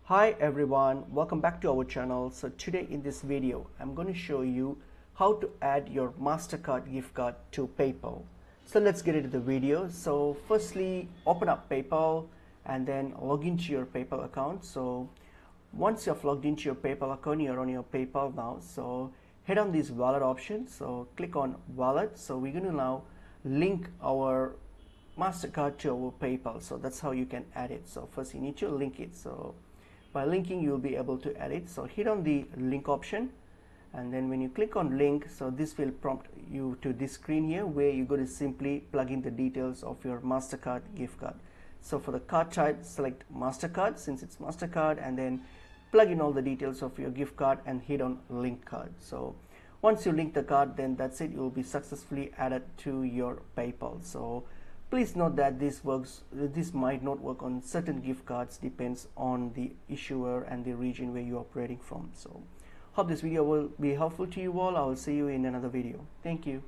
Hi everyone, welcome back to our channel. So today in this video I'm going to show you how to add your Mastercard gift card to PayPal. So let's get into the video. So firstly, open up PayPal and then log into your PayPal account. So once you've logged into your PayPal account, you're on your PayPal now. So head on this wallet option. So click on wallet. So we're going to now link our Mastercard to our PayPal. So that's how you can add it. So first you need to link it. So by linking, you'll be able to add it. So hit on the link option, and then when you click on link, so this will prompt you to this screen here where you're going to simply plug in the details of your Mastercard gift card. So for the card type, select Mastercard since it's Mastercard, and then plug in all the details of your gift card and hit on link card. So once you link the card, then that's it, you'll be successfully added to your PayPal. So please note that this might not work on certain gift cards, depends on the issuer and the region where you're operating from. So hope this video will be helpful to you all. I will see you in another video. Thank you.